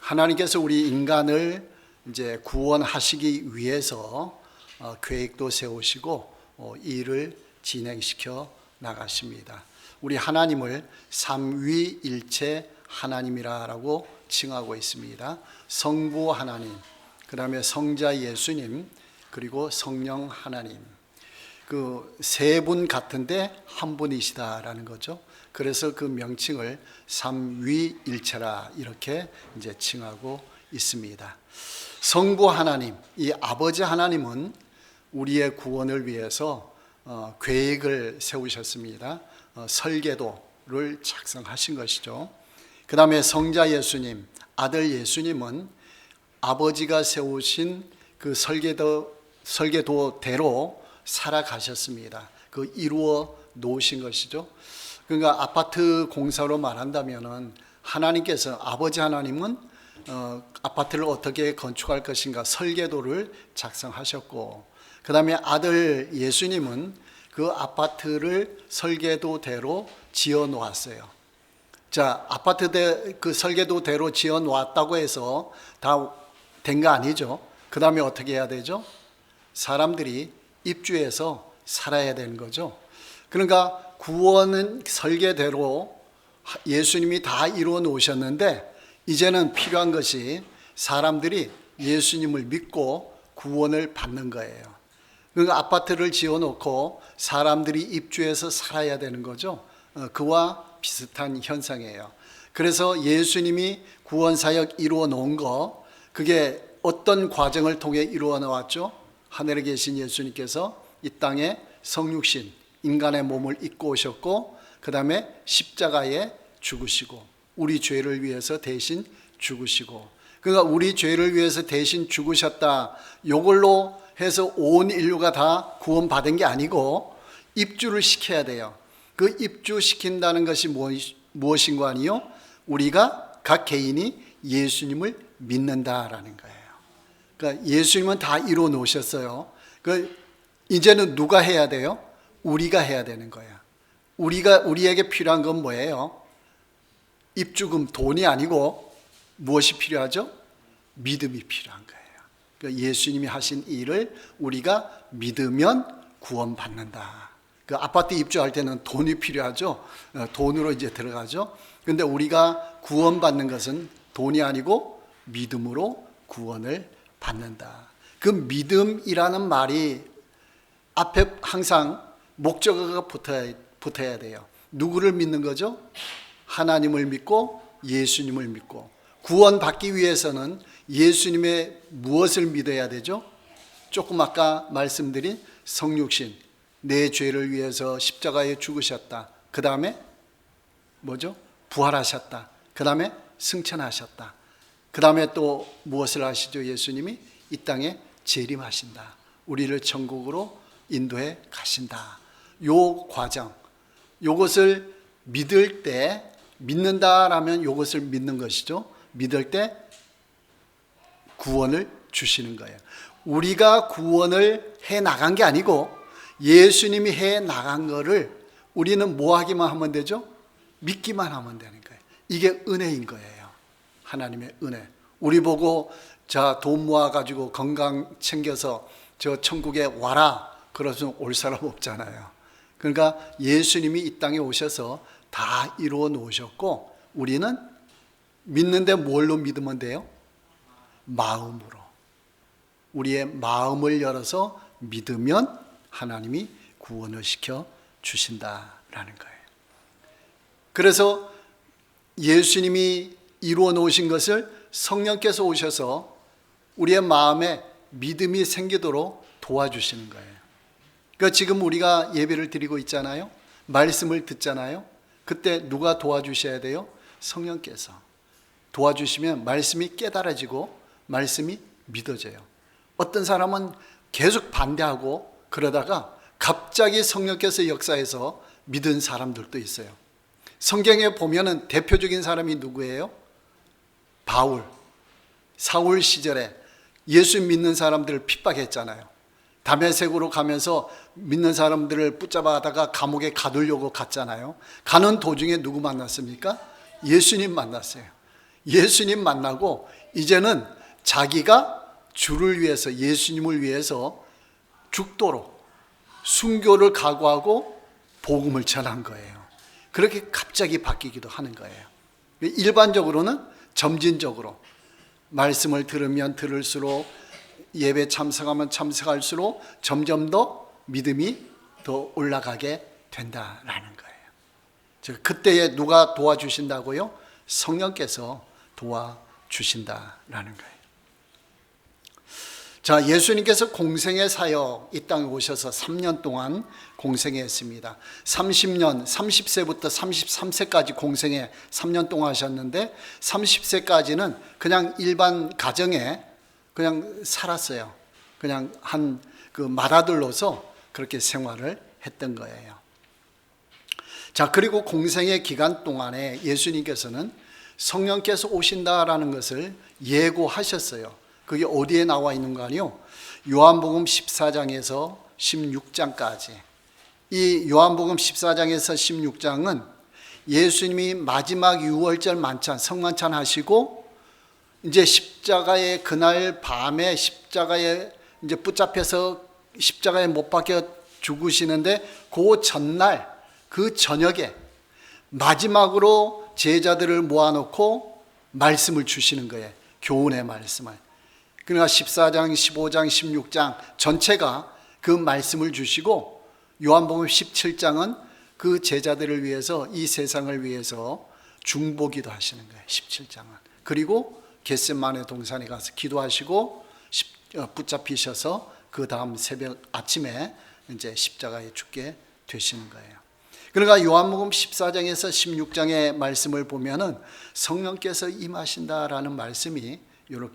하나님께서 우리 인간을 이제 구원하시기 위해서 계획도 세우시고 일을 진행시켜 나가십니다. 우리 하나님을 삼위일체 하나님이라고 칭하고 있습니다. 성부 하나님, 그 다음에 성자 예수님, 그리고 성령 하나님. 그 세 분 같은데 한 분이시다라는 거죠. 그래서 그 명칭을 삼위일체라 이렇게 이제 칭하고 있습니다. 성부 하나님, 이 아버지 하나님은 우리의 구원을 위해서 계획을 세우셨습니다. 설계도를 작성하신 것이죠. 그 다음에 성자 예수님, 아들 예수님은 아버지가 세우신 그 설계도대로 살아가셨습니다. 그 이루어 놓으신 것이죠. 그러니까 아파트 공사로 말한다면은 하나님께서, 아버지 하나님은 아파트를 어떻게 건축할 것인가 설계도를 작성하셨고, 그 다음에 아들 예수님은 그 아파트를 설계도대로 지어 놓았어요. 자, 아파트 그 설계도대로 지어 놓았다고 해서 다 된 거 아니죠. 그 다음에 어떻게 해야 되죠? 사람들이 입주해서 살아야 되는 거죠. 그러니까 구원은 설계대로 예수님이 다 이루어 놓으셨는데, 이제는 필요한 것이 사람들이 예수님을 믿고 구원을 받는 거예요. 그러니까 아파트를 지어놓고 사람들이 입주해서 살아야 되는 거죠. 그와 비슷한 현상이에요. 그래서 예수님이 구원사역 이루어 놓은 거, 그게 어떤 과정을 통해 이루어 나왔죠? 하늘에 계신 예수님께서 이 땅에 성육신, 인간의 몸을 입고 오셨고, 그 다음에 십자가에 죽으시고, 우리 죄를 위해서 대신 죽으시고, 그러니까 우리 죄를 위해서 대신 죽으셨다, 이걸로 해서 온 인류가 다 구원받은 게 아니고 입주를 시켜야 돼요. 그 입주시킨다는 것이 무엇인 거 아니요? 우리가 각 개인이 예수님을 믿는다라는 거예요. 그러니까 예수님은 다 이루어 놓으셨어요. 이제는 누가 해야 돼요? 우리가 해야 되는 거야. 우리에게 필요한 건 뭐예요? 입주금, 돈이 아니고 무엇이 필요하죠? 믿음이 필요한 거예요. 그러니까 예수님이 하신 일을 우리가 믿으면 구원받는다. 그 아파트 입주할 때는 돈이 필요하죠. 돈으로 이제 들어가죠. 근데 우리가 구원받는 것은 돈이 아니고 믿음으로 구원을 받는다. 그 믿음이라는 말이 앞에 항상 목적어가 붙어야 돼요. 누구를 믿는 거죠? 하나님을 믿고 예수님을 믿고. 구원받기 위해서는 예수님의 무엇을 믿어야 되죠? 조금 아까 말씀드린 성육신, 내 죄를 위해서 십자가에 죽으셨다. 그 다음에 뭐죠? 부활하셨다. 그 다음에 승천하셨다. 그 다음에 또 무엇을 하시죠? 예수님이 이 땅에 재림하신다. 우리를 천국으로 인도해 가신다. 요 과정, 요것을 믿을 때, 믿는다라면 요것을 믿는 것이죠. 믿을 때 구원을 주시는 거예요. 우리가 구원을 해 나간 게 아니고 예수님이 해 나간 거를 우리는 뭐 하기만 하면 되죠? 믿기만 하면 되는 거예요. 이게 은혜인 거예요. 하나님의 은혜. 우리 보고 자, 돈 모아가지고 건강 챙겨서 저 천국에 와라, 그러면 올 사람 없잖아요. 그러니까 예수님이 이 땅에 오셔서 다 이루어 놓으셨고, 우리는 믿는데 뭘로 믿으면 돼요? 마음으로. 우리의 마음을 열어서 믿으면 하나님이 구원을 시켜 주신다라는 거예요. 그래서 예수님이 이루어 놓으신 것을 성령께서 오셔서 우리의 마음에 믿음이 생기도록 도와주시는 거예요. 그러니까 지금 우리가 예배를 드리고 있잖아요. 말씀을 듣잖아요. 그때 누가 도와주셔야 돼요? 성령께서 도와주시면 말씀이 깨달아지고 말씀이 믿어져요. 어떤 사람은 계속 반대하고 그러다가 갑자기 성령께서 역사해서 믿은 사람들도 있어요. 성경에 보면은 대표적인 사람이 누구예요? 바울. 사울 시절에 예수 믿는 사람들을 핍박했잖아요. 다메섹으로 가면서 믿는 사람들을 붙잡아다가 감옥에 가두려고 갔잖아요. 가는 도중에 누구 만났습니까? 예수님 만났어요. 예수님 만나고 이제는 자기가 주를 위해서, 예수님을 위해서 죽도록 순교를 각오하고 복음을 전한 거예요. 그렇게 갑자기 바뀌기도 하는 거예요. 일반적으로는 점진적으로 말씀을 들으면 들을수록, 예배 참석하면 참석할수록 점점 더 믿음이 더 올라가게 된다라는 거예요. 즉 그때에 누가 도와주신다고요? 성령께서 도와주신다라는 거예요. 자, 예수님께서 공생의 사역 이 땅에 오셔서 3년 동안 공생했습니다. 30년, 30세부터 33세까지 공생에 3년 동안 하셨는데 30세까지는 그냥 일반 가정에 그냥 살았어요. 그냥 한 그 맏아들로서 그렇게 생활을 했던 거예요. 자, 그리고 공생의 기간 동안에 예수님께서는 성령께서 오신다라는 것을 예고하셨어요. 그게 어디에 나와 있는 거 아니요? 요한복음 14장에서 16장까지. 이 요한복음 14장에서 16장은 예수님이 마지막 유월절 만찬, 성만찬 하시고 이제 십자가의 그날 밤에 십자가에 이제 붙잡혀서 십자가에 못 박혀 죽으시는데 그 전날, 그 저녁에 마지막으로 제자들을 모아놓고 말씀을 주시는 거예요. 교훈의 말씀을. 그러니까 14장, 15장, 16장 전체가 그 말씀을 주시고 요한복음 17장은 그 제자들을 위해서, 이 세상을 위해서 중보기도 하시는 거예요. 17장은. 그리고 겟세마네 동산에 가서 기도하시고 붙잡히셔서 그 다음 새벽 아침에 이제 십자가에 죽게 되시는 거예요. 그러니까 요한복음 14장에서 16장의 말씀을 보면은 성령께서 임하신다라는 말씀이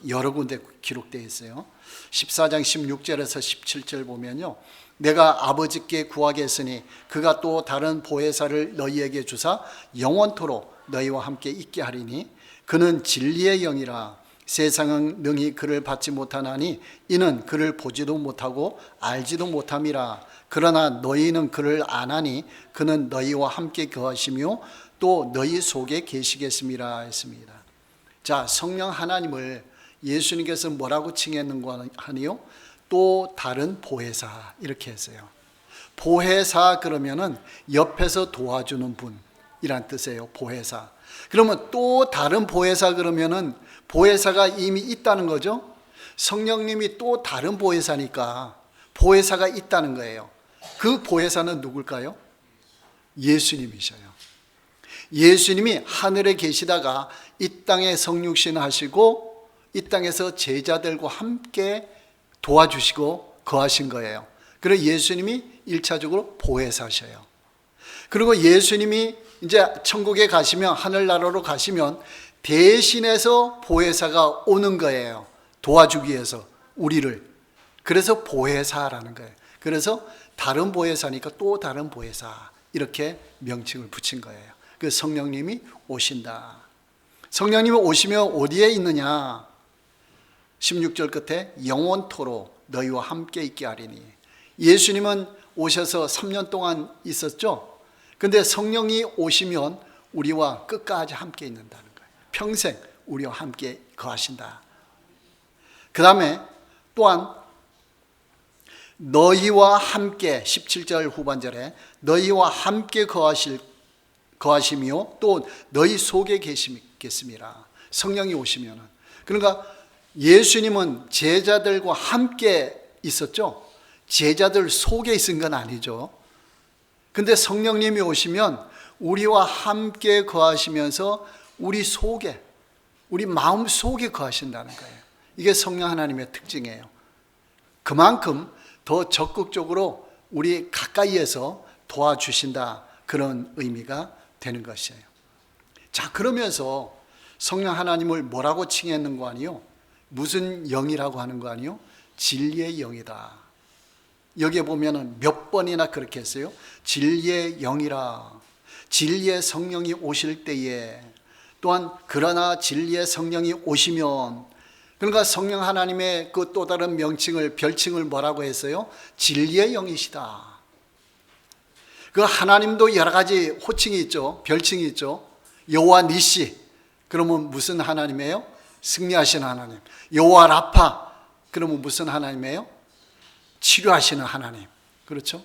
여러 군데 기록되어 있어요. 14장 16절에서 17절 보면요, 내가 아버지께 구하겠으니 그가 또 다른 보혜사를 너희에게 주사 영원토록 너희와 함께 있게 하리니 그는 진리의 영이라. 세상은 능히 그를 받지 못하나니 이는 그를 보지도 못하고 알지도 못함이라. 그러나 너희는 그를 아나니 그는 너희와 함께 거하시며 또 너희 속에 계시겠음이라 했습니다. 자, 성령 하나님을 예수님께서 뭐라고 칭했는가 하니요? 또 다른 보혜사 이렇게 했어요. 보혜사 그러면은 옆에서 도와주는 분이란 뜻이에요. 보혜사. 그러면 또 다른 보혜사 그러면은 보혜사가 이미 있다는 거죠. 성령님이 또 다른 보혜사니까 보혜사가 있다는 거예요. 그 보혜사는 누굴까요? 예수님이셔요. 예수님이 하늘에 계시다가 이 땅에 성육신 하시고 이 땅에서 제자들과 함께 도와주시고 거하신 거예요. 그래서 예수님이 1차적으로 보혜사셔요. 그리고 예수님이 이제 천국에 가시면, 하늘나라로 가시면 대신해서 보혜사가 오는 거예요. 도와주기 위해서 우리를. 그래서 보혜사라는 거예요. 그래서 다른 보혜사니까 또 다른 보혜사 이렇게 명칭을 붙인 거예요. 그 성령님이 오신다. 성령님이 오시면 어디에 있느냐? 16절 끝에 영원토록 너희와 함께 있게 하리니. 예수님은 오셔서 3년 동안 있었죠. 근데 성령이 오시면 우리와 끝까지 함께 있는다는 거예요. 평생 우리와 함께 거하신다. 그 다음에 또한 너희와 함께, 17절 후반절에 너희와 함께 거하시며 또 너희 속에 계시겠습니다. 성령이 오시면은. 그러니까 예수님은 제자들과 함께 있었죠. 제자들 속에 있은 건 아니죠. 근데 성령님이 오시면 우리와 함께 거하시면서 우리 속에, 우리 마음 속에 거하신다는 거예요. 이게 성령 하나님의 특징이에요. 그만큼 더 적극적으로 우리 가까이에서 도와주신다, 그런 의미가 되는 것이에요. 자, 그러면서 성령 하나님을 뭐라고 칭했는 거 아니요? 무슨 영이라고 하는 거 아니요? 진리의 영이다. 여기에 보면은 몇 번이나 그렇게 했어요. 진리의 영이라. 진리의 성령이 오실 때에, 또한 그러나 진리의 성령이 오시면, 그러니까 성령 하나님의 그 또 다른 명칭을, 별칭을 뭐라고 했어요? 진리의 영이시다. 그 하나님도 여러 가지 호칭이 있죠. 별칭이 있죠. 여호와 니시, 그러면 무슨 하나님이에요? 승리하시는 하나님. 여호와 라파, 그러면 무슨 하나님이에요? 치료하시는 하나님. 그렇죠?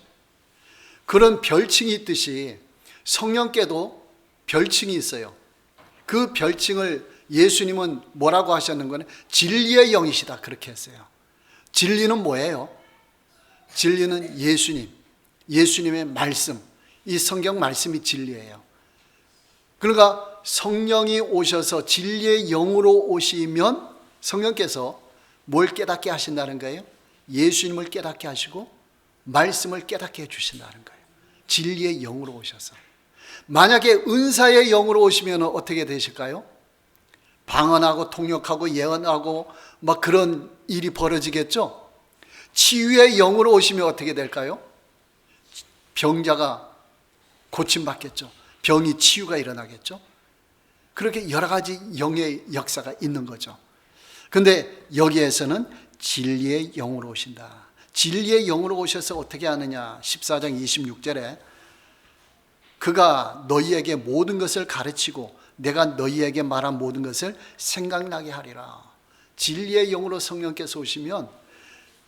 그런 별칭이 있듯이 성령께도 별칭이 있어요. 그 별칭을 예수님은 뭐라고 하셨는 거는 진리의 영이시다, 그렇게 했어요. 진리는 뭐예요? 진리는 예수님, 예수님의 말씀, 이 성경 말씀이 진리예요. 그러니까 성령이 오셔서 진리의 영으로 오시면 성령께서 뭘 깨닫게 하신다는 거예요? 예수님을 깨닫게 하시고 말씀을 깨닫게 해주신다는 거예요. 진리의 영으로 오셔서. 만약에 은사의 영으로 오시면 어떻게 되실까요? 방언하고 통역하고 예언하고 막 그런 일이 벌어지겠죠? 치유의 영으로 오시면 어떻게 될까요? 병자가 고침받겠죠. 병이 치유가 일어나겠죠. 그렇게 여러 가지 영의 역사가 있는 거죠. 그런데 여기에서는 진리의 영으로 오신다. 진리의 영으로 오셔서 어떻게 하느냐? 14장 26절에 그가 너희에게 모든 것을 가르치고 내가 너희에게 말한 모든 것을 생각나게 하리라. 진리의 영으로 성령께서 오시면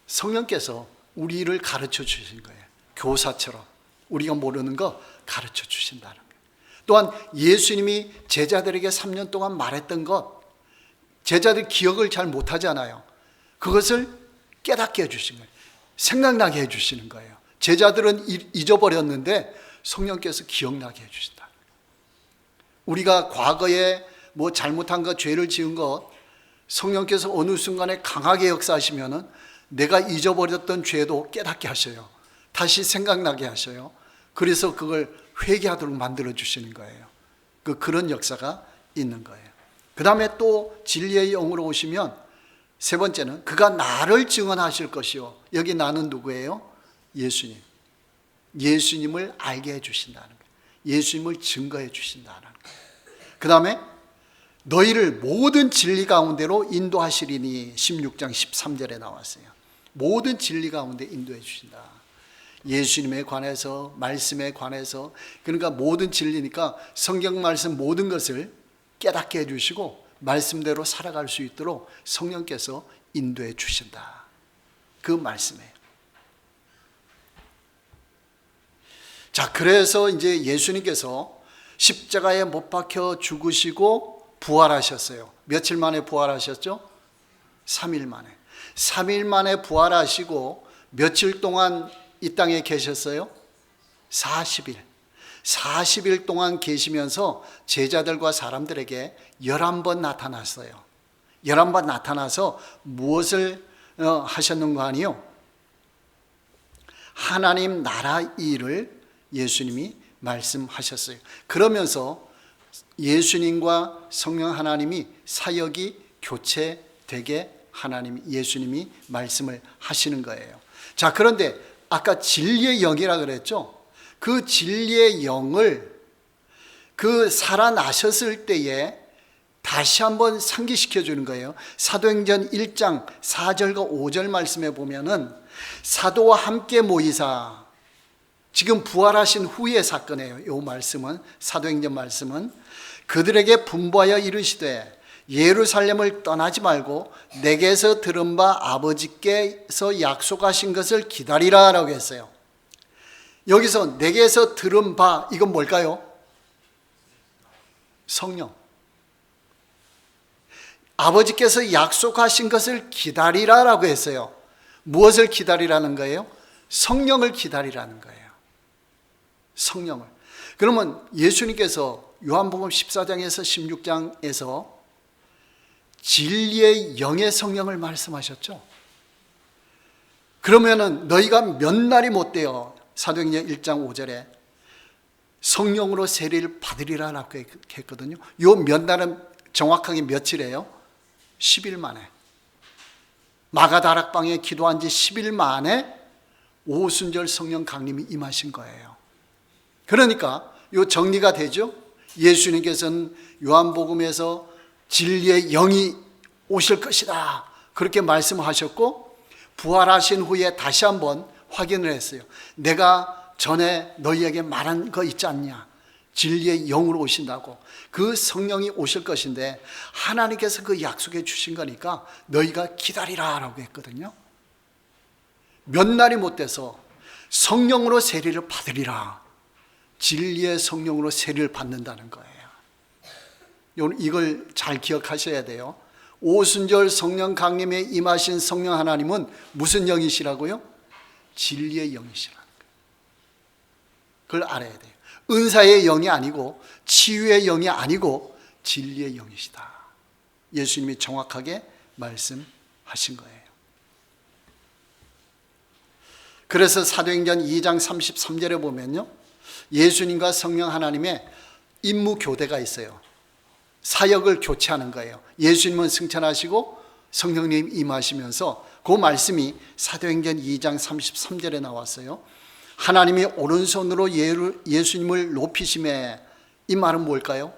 성령께서 우리를 가르쳐 주신 거예요. 교사처럼 우리가 모르는 거 가르쳐 주신다는 거예요. 또한 예수님이 제자들에게 3년 동안 말했던 것, 제자들 기억을 잘 못하잖아요. 그것을 깨닫게 해주신 거예요. 생각나게 해주시는 거예요. 제자들은 잊어버렸는데 성령께서 기억나게 해주신다. 우리가 과거에 뭐 잘못한 것, 죄를 지은 것 성령께서 어느 순간에 강하게 역사하시면은 내가 잊어버렸던 죄도 깨닫게 하셔요. 다시 생각나게 하셔요. 그래서 그걸 회개하도록 만들어 주시는 거예요. 그런 역사가 있는 거예요. 그 다음에 또 진리의 영으로 오시면 세 번째는 그가 나를 증언하실 것이요. 여기 나는 누구예요? 예수님. 예수님을 알게 해주신다는 거예요. 예수님을 증거해 주신다는 거예요. 그 다음에 너희를 모든 진리 가운데로 인도하시리니 16장 13절에 나왔어요. 모든 진리 가운데 인도해 주신다. 예수님에 관해서, 말씀에 관해서, 그러니까 모든 진리니까 성경 말씀 모든 것을 깨닫게 해주시고 말씀대로 살아갈 수 있도록 성령께서 인도해 주신다. 그 말씀이에요. 자, 그래서 이제 예수님께서 십자가에 못 박혀 죽으시고 부활하셨어요. 며칠 만에 부활하셨죠? 3일 만에. 3일 만에 부활하시고 며칠 동안 이 땅에 계셨어요? 40일. 40일 동안 계시면서 제자들과 사람들에게 11번 나타났어요. 11번 나타나서 무엇을 하셨는가 하니요? 하나님 나라 일을 예수님이 말씀하셨어요. 그러면서 예수님과 성령 하나님이 사역이 교체되게 예수님이 말씀을 하시는 거예요. 자, 그런데 아까 진리의 영이라 그랬죠? 그 진리의 영을 그 살아나셨을 때에 다시 한번 상기시켜 주는 거예요. 사도행전 1장 4절과 5절 말씀에 보면은 사도와 함께 모이사, 지금 부활하신 후의 사건이에요. 이 말씀은, 사도행전 말씀은 그들에게 분부하여 이르시되 예루살렘을 떠나지 말고 내게서 들은 바 아버지께서 약속하신 것을 기다리라 라고 했어요. 여기서 내게서 들은 바, 이건 뭘까요? 성령. 아버지께서 약속하신 것을 기다리라 라고 했어요. 무엇을 기다리라는 거예요? 성령을 기다리라는 거예요. 성령을. 그러면 예수님께서 요한복음 14장에서 16장에서 진리의 영의 성령을 말씀하셨죠. 그러면은 너희가 몇 날이 못 돼요. 사도행전 1장 5절에 성령으로 세례를 받으리라 라고 했거든요. 요 몇 날은 정확하게 며칠이에요? 10일 만에. 마가다락방에 기도한 지 10일 만에 오순절 성령 강림이 임하신 거예요. 그러니까 요 정리가 되죠. 예수님께서는 요한복음에서 진리의 영이 오실 것이다, 그렇게 말씀하셨고 부활하신 후에 다시 한번 확인을 했어요. 내가 전에 너희에게 말한 거 있지 않냐? 진리의 영으로 오신다고. 그 성령이 오실 것인데 하나님께서 그 약속해 주신 거니까 너희가 기다리라 라고 했거든요. 몇 날이 못 돼서 성령으로 세례를 받으리라. 진리의 성령으로 세례를 받는다는 거예요. 이걸 잘 기억하셔야 돼요. 오순절 성령 강림에 임하신 성령 하나님은 무슨 영이시라고요? 진리의 영이시라는 거예요. 그걸 알아야 돼요. 은사의 영이 아니고 치유의 영이 아니고 진리의 영이시다. 예수님이 정확하게 말씀하신 거예요. 그래서 사도행전 2장 33절에 보면요, 예수님과 성령 하나님의 임무 교대가 있어요. 사역을 교체하는 거예요. 예수님은 승천하시고 성령님 임하시면서 그 말씀이 사도행전 2장 33절에 나왔어요. 하나님이 오른손으로 예수님을 높이심에, 이 말은 뭘까요?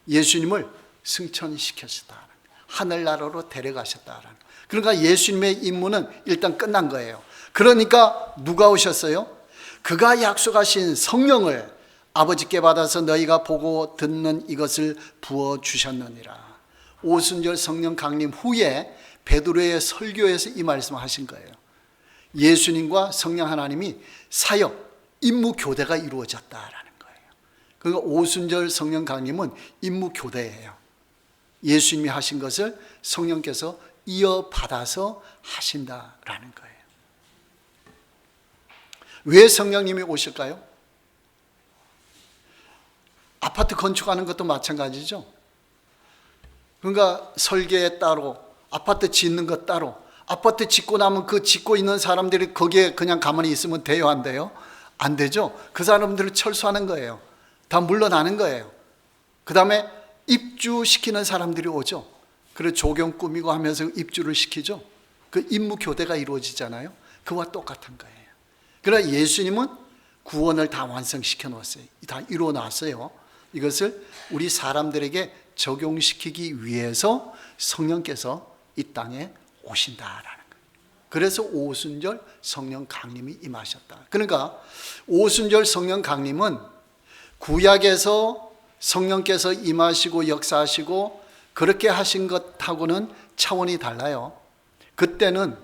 예수님을 승천시켰다, 하늘나라로 데려가셨다. 그러니까 예수님의 임무는 일단 끝난 거예요. 그러니까 누가 오셨어요? 그가 약속하신 성령을 아버지께 받아서 너희가 보고 듣는 이것을 부어주셨느니라. 오순절 성령 강림 후에 베드로의 설교에서 이 말씀을 하신 거예요. 예수님과 성령 하나님이 사역, 임무 교대가 이루어졌다라는 거예요. 그러니까 오순절 성령 강림은 임무 교대예요. 예수님이 하신 것을 성령께서 이어받아서 하신다라는 거예요. 왜 성령님이 오실까요? 아파트 건축하는 것도 마찬가지죠. 그러니까 설계에 따로, 아파트 짓는 것 따로, 아파트 짓고 나면 그 짓고 있는 사람들이 거기에 그냥 가만히 있으면 돼요, 안 돼요? 안 되죠. 그 사람들을 철수하는 거예요. 다 물러나는 거예요. 그 다음에 입주시키는 사람들이 오죠. 그래서 조경 꾸미고 하면서 입주를 시키죠. 그 임무 교대가 이루어지잖아요. 그와 똑같은 거예요. 그러나 예수님은 구원을 다 완성시켜 놓았어요. 다 이루어 놨어요. 이것을 우리 사람들에게 적용시키기 위해서 성령께서 이 땅에 오신다라는 거예요. 그래서 오순절 성령 강림이 임하셨다. 그러니까 오순절 성령 강림은 구약에서 성령께서 임하시고 역사하시고 그렇게 하신 것하고는 차원이 달라요. 그때는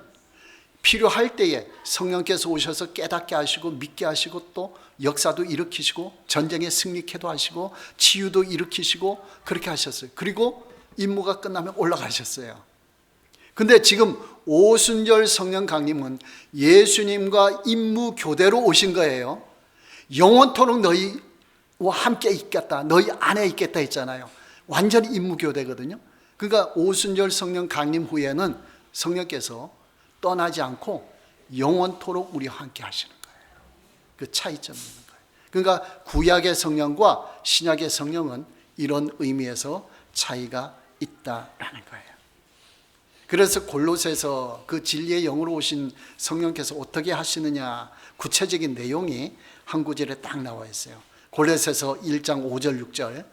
필요할 때에 성령께서 오셔서 깨닫게 하시고 믿게 하시고 또 역사도 일으키시고 전쟁에 승리케도 하시고 치유도 일으키시고 그렇게 하셨어요. 그리고 임무가 끝나면 올라가셨어요. 근데 지금 오순절 성령 강림은 예수님과 임무 교대로 오신 거예요. 영원토록 너희와 함께 있겠다, 너희 안에 있겠다 했잖아요. 완전히 임무 교대거든요. 그러니까 오순절 성령 강림 후에는 성령께서 떠나지 않고 영원토록 우리와 함께 하시는 거예요. 그 차이점이 있는 거예요. 그러니까 구약의 성령과 신약의 성령은 이런 의미에서 차이가 있다라는 거예요. 그래서 골로새서 그 진리의 영으로 오신 성령께서 어떻게 하시느냐 구체적인 내용이 한 구절에 딱 나와 있어요. 골로새서 1장 5절 6절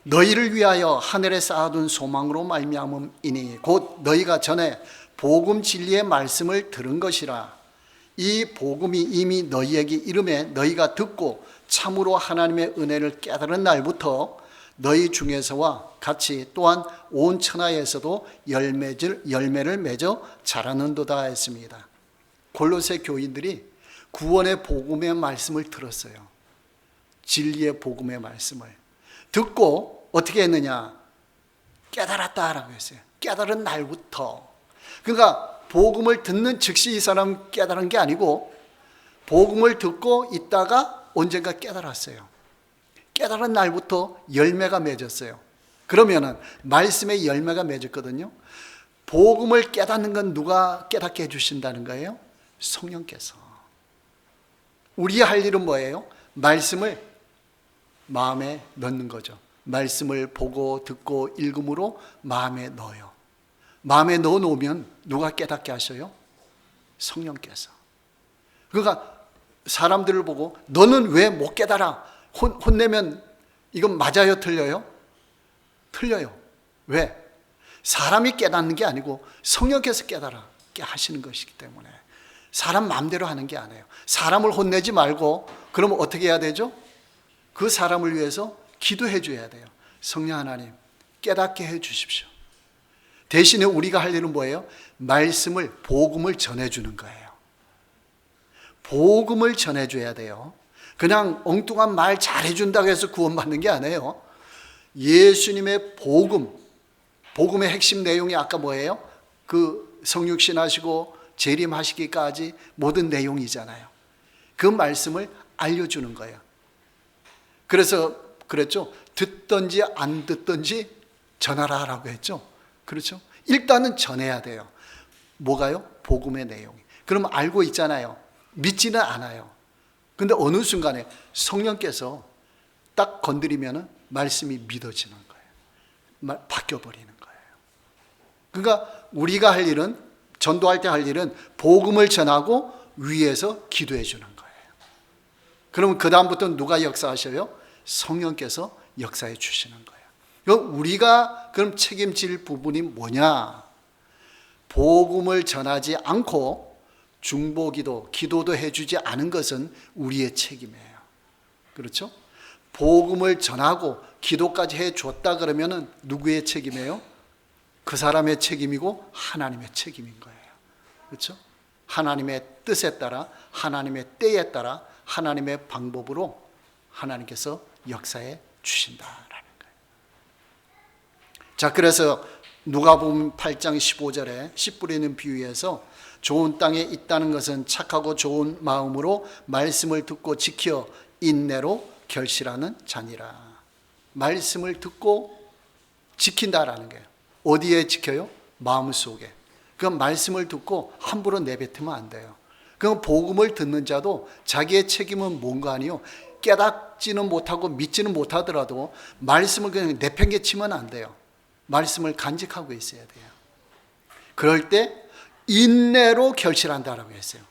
너희를 위하여 하늘에 쌓아둔 소망으로 말미암음이니 곧 너희가 전에 복음 진리의 말씀을 들은 것이라. 이 복음이 이미 너희에게 이름에 너희가 듣고 참으로 하나님의 은혜를 깨달은 날부터 너희 중에서와 같이 또한 온 천하에서도 열매를 맺어 자라는도다 했습니다. 골로새 교인들이 구원의 복음의 말씀을 들었어요. 진리의 복음의 말씀을 듣고 어떻게 했느냐? 깨달았다라고 했어요. 깨달은 날부터. 그러니까 복음을 듣는 즉시 이 사람 깨달은 게 아니고 복음을 듣고 있다가 언젠가 깨달았어요. 깨달은 날부터 열매가 맺었어요. 그러면은 말씀의 열매가 맺었거든요. 복음을 깨닫는 건 누가 깨닫게 해주신다는 거예요? 성령께서. 우리 할 일은 뭐예요? 말씀을 마음에 넣는 거죠. 말씀을 보고 듣고 읽음으로 마음에 넣어요. 마음에 넣어 놓으면 누가 깨닫게 하셔요? 성령께서. 그러니까 사람들을 보고 너는 왜 못 깨달아? 혼내면 이건 맞아요? 틀려요? 틀려요. 왜? 사람이 깨닫는 게 아니고 성령께서 깨달게 하시는 것이기 때문에 사람 마음대로 하는 게 아니에요. 사람을 혼내지 말고 그러면 어떻게 해야 되죠? 그 사람을 위해서 기도해 줘야 돼요. 성령 하나님 깨닫게 해 주십시오. 대신에 우리가 할 일은 뭐예요? 말씀을, 복음을 전해주는 거예요. 복음을 전해줘야 돼요. 그냥 엉뚱한 말 잘해준다고 해서 구원받는 게 아니에요. 예수님의 복음, 복음의 핵심 내용이 아까 뭐예요? 그 성육신 하시고 재림하시기까지 모든 내용이잖아요. 그 말씀을 알려주는 거예요. 그래서 그랬죠. 듣든지 안 듣든지 전하라 라고 했죠. 그렇죠? 일단은 전해야 돼요. 뭐가요? 복음의 내용이. 그럼 알고 있잖아요. 믿지는 않아요. 근데 어느 순간에 성령께서 딱 건드리면 말씀이 믿어지는 거예요. 바뀌어버리는 거예요. 그러니까 우리가 할 일은, 전도할 때 할 일은 복음을 전하고 위에서 기도해 주는 거예요. 그러면 그 다음부터 누가 역사하셔요? 성령께서 역사해 주시는 거예요. 우리가 그럼 책임질 부분이 뭐냐? 복음을 전하지 않고 중보기도, 기도도 해주지 않은 것은 우리의 책임이에요. 그렇죠? 복음을 전하고 기도까지 해줬다 그러면 누구의 책임이에요? 그 사람의 책임이고 하나님의 책임인 거예요. 그렇죠? 하나님의 뜻에 따라, 하나님의 때에 따라, 하나님의 방법으로 하나님께서 역사해 주신다라는 거예요. 자, 그래서 누가복음 8장 15절에 씨 뿌리는 비유에서 좋은 땅에 있다는 것은 착하고 좋은 마음으로 말씀을 듣고 지켜 인내로 결실하는 자니라. 말씀을 듣고 지킨다라는 거예요. 어디에 지켜요? 마음속에. 그 말씀을 듣고 함부로 내뱉으면 안 돼요. 그 복음을 듣는 자도 자기의 책임은 뭔가 아니요. 깨닫지는 못하고 믿지는 못하더라도 말씀을 그냥 내팽개치면 안 돼요. 말씀을 간직하고 있어야 돼요. 그럴 때 인내로 결실한다라고 했어요.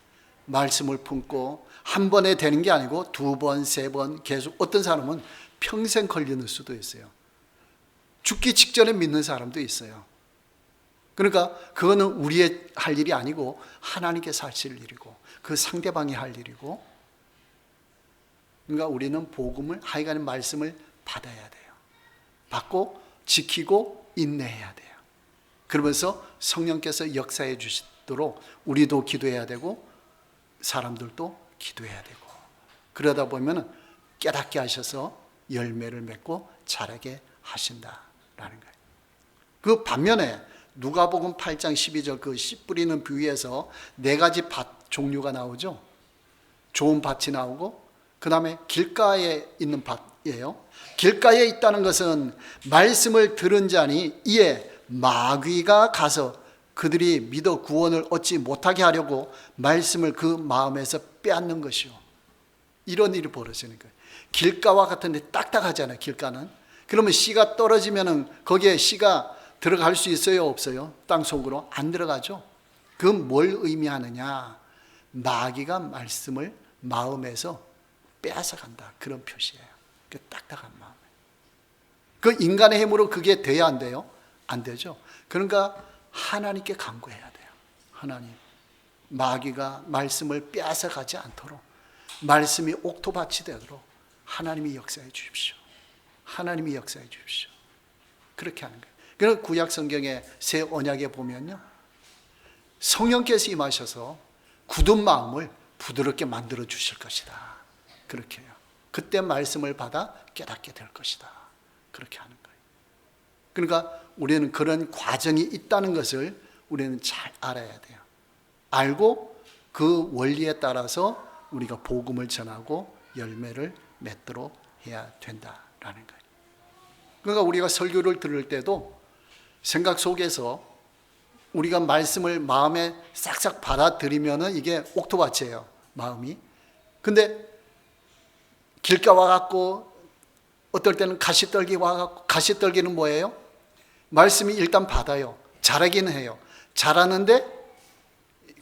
말씀을 품고 한 번에 되는 게 아니고 두 번, 세 번 계속, 어떤 사람은 평생 걸리는 수도 있어요. 죽기 직전에 믿는 사람도 있어요. 그러니까 그거는 우리의 할 일이 아니고 하나님께서 하실 일이고 그 상대방이 할 일이고, 그러니까 우리는 복음을, 하여간 말씀을 받아야 돼요. 받고 지키고 인내해야 돼요. 그러면서 성령께서 역사해 주시도록 우리도 기도해야 되고 사람들도 기도해야 되고, 그러다 보면 깨닫게 하셔서 열매를 맺고 자라게 하신다라는 거예요. 그 반면에 누가복음 8장 12절 그 씨 뿌리는 비유에서 네 가지 밭 종류가 나오죠. 좋은 밭이 나오고 그 다음에 길가에 있는 밭이에요. 길가에 있다는 것은 말씀을 들은 자니 이에 마귀가 가서 그들이 믿어 구원을 얻지 못하게 하려고 말씀을 그 마음에서 빼앗는 것이요. 이런 일이 벌어지는 거예요. 길가와 같은데 딱딱하잖아요. 길가는. 그러면 씨가 떨어지면은 거기에 씨가 들어갈 수 있어요? 없어요? 땅 속으로 안 들어가죠. 그건 뭘 의미하느냐? 마귀가 말씀을 마음에서 빼앗아간다, 그런 표시예요. 그 딱딱한 마음. 그 인간의 힘으로 그게 돼야 안 돼요? 안 되죠. 그러니까 하나님께 간구해야 돼요. 하나님, 마귀가 말씀을 빼앗아가지 않도록, 말씀이 옥토밭이 되도록 하나님이 역사해 주십시오. 하나님이 역사해 주십시오. 그렇게 하는 거예요. 그래서 구약 성경의 새 언약에 보면요, 성령께서 임하셔서 굳은 마음을 부드럽게 만들어 주실 것이다. 그렇게 해요. 그때 말씀을 받아 깨닫게 될 것이다. 그렇게 하는 거예요. 그러니까 우리는 그런 과정이 있다는 것을 우리는 잘 알아야 돼요. 알고 그 원리에 따라서 우리가 복음을 전하고 열매를 맺도록 해야 된다라는 거예요. 그러니까 우리가 설교를 들을 때도 생각 속에서 우리가 말씀을 마음에 싹싹 받아들이면은 이게 옥토밭이에요, 마음이. 근데 길가 와갖고 어떨 때는 가시떨기 와갖고, 가시떨기는 뭐예요? 말씀이 일단 받아요. 자라기는 해요. 자라는데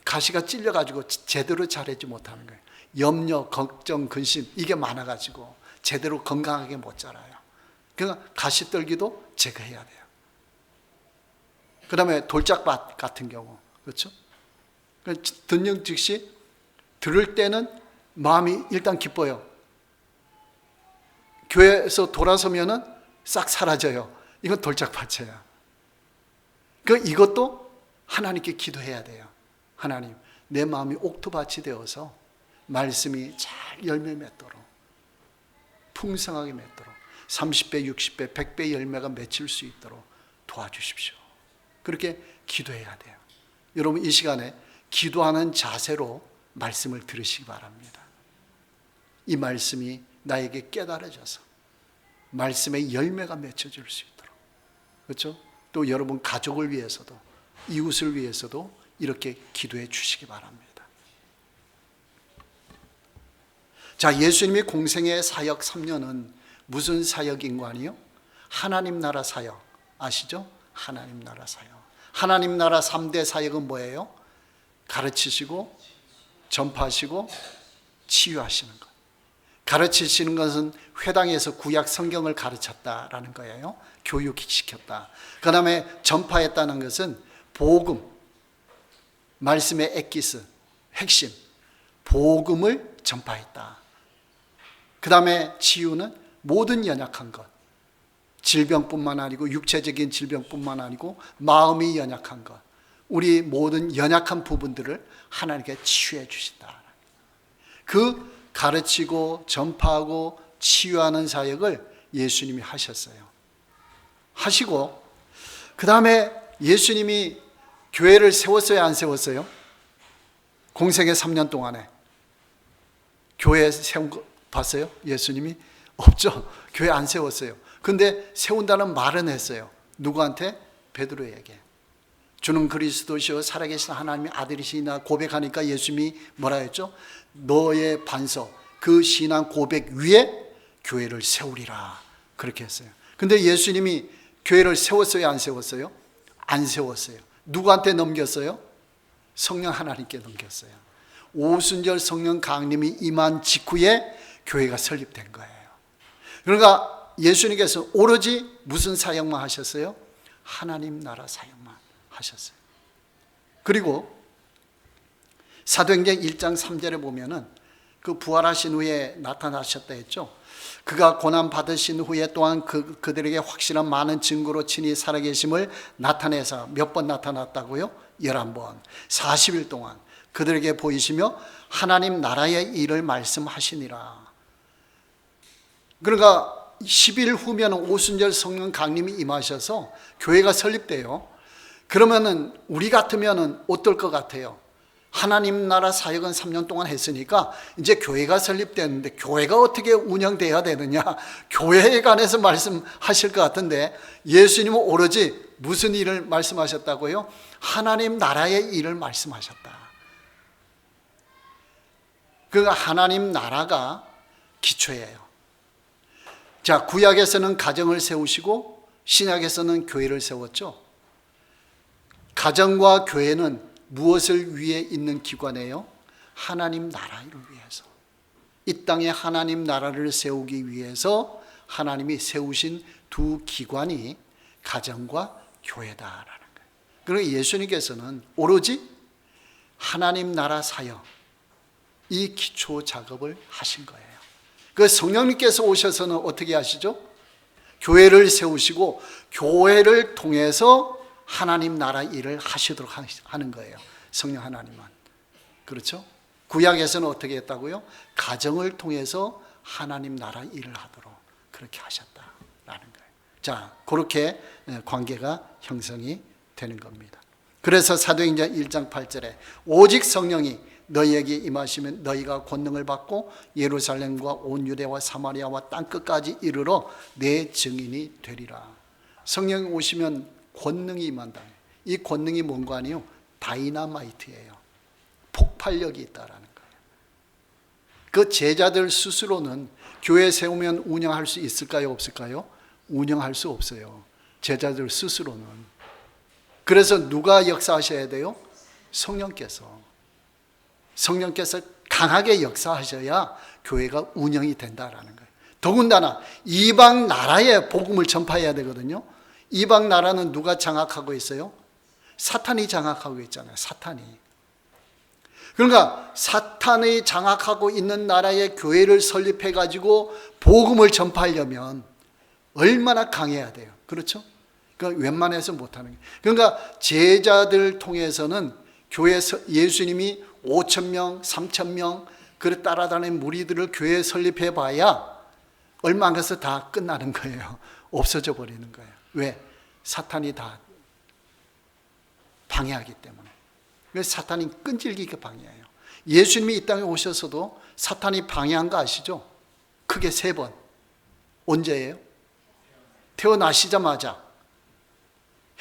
가시가 찔려가지고 제대로 자라지 못하는 거예요. 염려, 걱정, 근심 이게 많아가지고 제대로 건강하게 못 자라요. 그러니까 가시떨기도 제거해야 돼요. 그 다음에 돌짝밭 같은 경우, 그렇죠? 듣는 즉시 들을 때는 마음이 일단 기뻐요. 교회에서 돌아서면은 싹 사라져요. 이건 돌짝밭이야. 이것도 하나님께 기도해야 돼요. 하나님, 내 마음이 옥토밭이 되어서 말씀이 잘 열매 맺도록, 풍성하게 맺도록, 30배, 60배, 100배 열매가 맺힐 수 있도록 도와주십시오. 그렇게 기도해야 돼요. 여러분, 이 시간에 기도하는 자세로 말씀을 들으시기 바랍니다. 이 말씀이 나에게 깨달아져서 말씀의 열매가 맺혀질 수 있도록, 그렇죠? 또 여러분 가족을 위해서도, 이웃을 위해서도 이렇게 기도해 주시기 바랍니다. 자, 예수님이 공생의 사역 3년은 무슨 사역인관이요? 하나님 나라 사역 아시죠? 하나님 나라 사역. 하나님 나라 3대 사역은 뭐예요? 가르치시고 전파하시고 치유하시는 것. 가르치시는 것은 회당에서 구약 성경을 가르쳤다라는 거예요. 교육시켰다. 그 다음에 전파했다는 것은 복음, 말씀의 엑기스, 핵심, 복음을 전파했다. 그 다음에 치유는 모든 연약한 것, 질병뿐만 아니고 육체적인 질병뿐만 아니고 마음이 연약한 것, 우리 모든 연약한 부분들을 하나님께 치유해 주신다. 그 가르치고 전파하고 치유하는 사역을 예수님이 하셨어요. 하시고 그 다음에 예수님이 교회를 세웠어요, 안 세웠어요? 공생의 3년 동안에 교회 세운 거 봤어요? 예수님이? 없죠. 교회 안 세웠어요. 근데 세운다는 말은 했어요. 누구한테? 베드로에게. 주는 그리스도시요 살아계신 하나님의 아들이시나 고백하니까 예수님이 뭐라 했죠? 너의 반석, 그 신앙 고백 위에 교회를 세우리라, 그렇게 했어요. 근데 예수님이 교회를 세웠어요, 안 세웠어요? 안 세웠어요. 누구한테 넘겼어요? 성령 하나님께 넘겼어요. 오순절 성령 강림이 임한 직후에 교회가 설립된 거예요. 그러니까 예수님께서 오로지 무슨 사역만 하셨어요? 하나님 나라 사역만 하셨어요. 그리고 사도행전 1장 3절에 보면은 그 부활하신 후에 나타나셨다 했죠. 그가 고난 받으신 후에 또한 그들에게 확실한 많은 증거로 친히 살아계심을 나타내서 몇 번 나타났다고요? 11번. 40일 동안 그들에게 보이시며 하나님 나라의 일을 말씀하시니라. 그러니까 10일 후면 오순절 성령 강림이 임하셔서 교회가 설립돼요. 그러면은 우리 같으면은 어떨 것 같아요? 하나님 나라 사역은 3년 동안 했으니까 이제 교회가 설립됐는데 교회가 어떻게 운영돼야 되느냐, 교회에 관해서 말씀하실 것 같은데 예수님은 오로지 무슨 일을 말씀하셨다고요? 하나님 나라의 일을 말씀하셨다. 그 하나님 나라가 기초예요. 자, 구약에서는 가정을 세우시고 신약에서는 교회를 세웠죠. 가정과 교회는 무엇을 위해 있는 기관이에요? 하나님 나라를 위해서. 이 땅에 하나님 나라를 세우기 위해서 하나님이 세우신 두 기관이 가정과 교회다라는 거예요. 그리고 예수님께서는 오로지 하나님 나라 사역, 이 기초 작업을 하신 거예요. 그 성령님께서 오셔서는 어떻게 하시죠? 교회를 세우시고 교회를 통해서 하나님 나라 일을 하시도록 하는 거예요. 성령 하나님은. 그렇죠? 구약에서는 어떻게 했다고요? 가정을 통해서 하나님 나라 일을 하도록 그렇게 하셨다라는 거예요. 자, 그렇게 관계가 형성이 되는 겁니다. 그래서 사도행전 1장 8절에 오직 성령이 너희에게 임하시면 너희가 권능을 받고 예루살렘과 온 유대와 사마리아와 땅끝까지 이르러 내 증인이 되리라. 성령이 오시면 권능이 임한다. 이 권능이 뭔가 아니요? 다이나마이트예요. 폭발력이 있다라는 거예요. 그 제자들 스스로는 교회 세우면 운영할 수 있을까요? 없을까요? 운영할 수 없어요. 제자들 스스로는. 그래서 누가 역사하셔야 돼요? 성령께서 강하게 역사하셔야 교회가 운영이 된다라는 거예요. 더군다나 이방 나라에 복음을 전파해야 되거든요. 이방 나라는 누가 장악하고 있어요? 사탄이 장악하고 있잖아요. 사탄이. 그러니까 사탄이 장악하고 있는 나라의 교회를 설립해 가지고 복음을 전파하려면 얼마나 강해야 돼요. 그렇죠? 그러니까 웬만해서 못하는 게. 그러니까 제자들 통해서는 교회에서 예수님이 5,000명, 3,000명 그를 따라다니는 무리들을 교회에 설립해 봐야 얼마 안 가서 다 끝나는 거예요. 없어져 버리는 거예요. 왜? 사탄이 다 방해하기 때문에. 그래서 사탄이 끈질기게 방해해요. 예수님이 이 땅에 오셔서도 사탄이 방해한 거 아시죠? 크게 3번. 언제예요? 태어나시자마자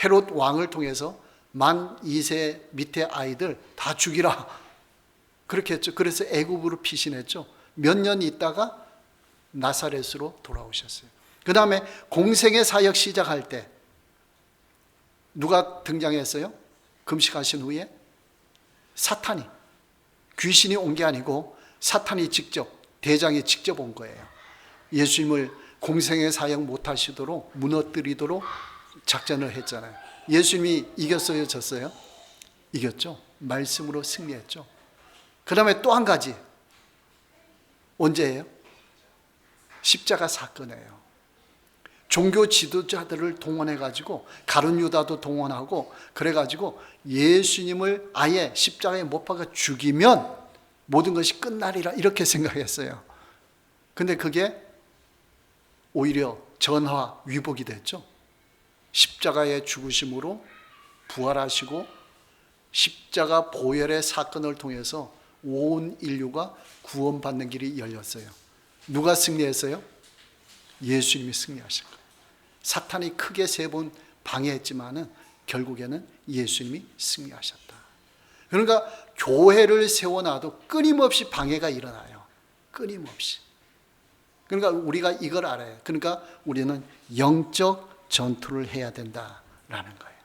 헤롯 왕을 통해서 만 2세 밑에 아이들 다 죽이라 그렇게 했죠. 그래서 애굽으로 피신했죠. 몇 년 있다가 나사렛으로 돌아오셨어요. 그 다음에 공생의 사역 시작할 때 누가 등장했어요? 금식하신 후에 사탄이, 귀신이 온 게 아니고 사탄이 직접, 대장이 직접 온 거예요. 예수님을 공생의 사역 못하시도록 무너뜨리도록 작전을 했잖아요. 예수님이 이겼어요, 졌어요? 이겼죠. 말씀으로 승리했죠. 그 다음에 또 한 가지. 언제예요? 십자가 사건이에요. 종교 지도자들을 동원해가지고 가룟 유다도 동원하고 그래가지고 예수님을 아예 십자가에 못 박아 죽이면 모든 것이 끝나리라 이렇게 생각했어요. 근데 그게 오히려 전화 위복이 됐죠. 십자가의 죽으심으로 부활하시고 십자가 보혈의 사건을 통해서 온 인류가 구원받는 길이 열렸어요. 누가 승리했어요? 예수님이 승리하신 거예요. 사탄이 크게 3번 방해했지만은 결국에는 예수님이 승리하셨다. 그러니까 교회를 세워놔도 끊임없이 방해가 일어나요. 끊임없이. 그러니까 우리가 이걸 알아요. 그러니까 우리는 영적 전투를 해야 된다라는 거예요.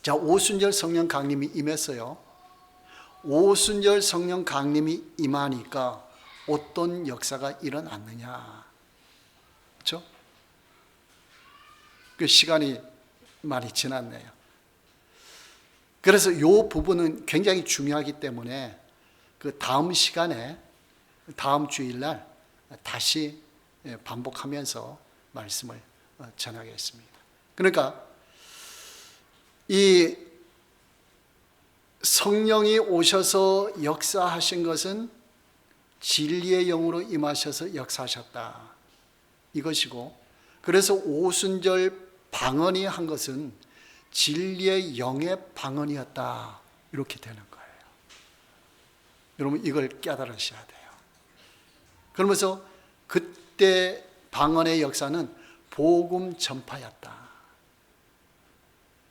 자, 오순절 성령 강림이 임했어요. 오순절 성령 강림이 임하니까 어떤 역사가 일어났느냐. 그렇죠? 그 시간이 많이 지났네요. 그래서 이 부분은 굉장히 중요하기 때문에 그 다음 시간에 다음 주일날 다시 반복하면서 말씀을 전하겠습니다. 그러니까 이 성령이 오셔서 역사하신 것은 진리의 영으로 임하셔서 역사하셨다. 이것이고, 그래서 오순절 방언이 한 것은 진리의 영의 방언이었다. 이렇게 되는 거예요. 여러분 이걸 깨달으셔야 돼요. 그러면서 그때 방언의 역사는 복음 전파였다.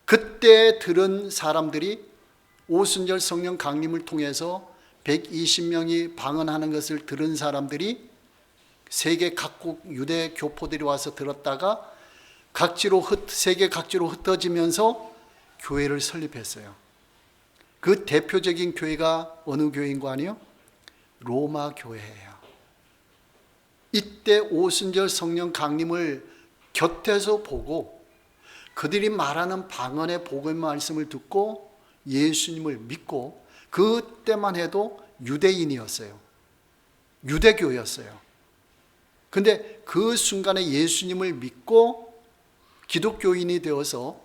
그때 들은 사람들이 오순절 성령 강림을 통해서 120명이 방언하는 것을 들은 사람들이 세계 각국 유대 교포들이 와서 들었다가 세계 각지로 흩어지면서 교회를 설립했어요. 그 대표적인 교회가 어느 교회인 거 아니에요? 로마 교회예요. 이때 오순절 성령 강림을 곁에서 보고 그들이 말하는 방언의 복음 말씀을 듣고 예수님을 믿고, 그때만 해도 유대인이었어요. 유대교였어요. 근데 그 순간에 예수님을 믿고 기독교인이 되어서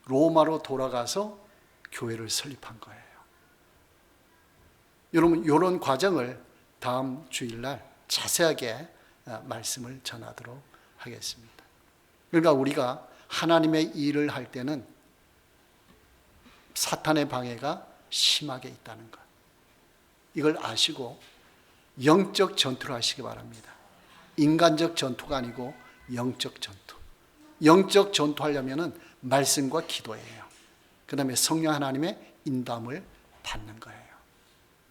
로마로 돌아가서 교회를 설립한 거예요. 여러분 이런 과정을 다음 주일날 자세하게 말씀을 전하도록 하겠습니다. 그러니까 우리가 하나님의 일을 할 때는 사탄의 방해가 심하게 있다는 것, 이걸 아시고 영적 전투를 하시기 바랍니다. 인간적 전투가 아니고 영적 전투. 영적 전투하려면 말씀과 기도예요. 그 다음에 성령 하나님의 인도함을 받는 거예요.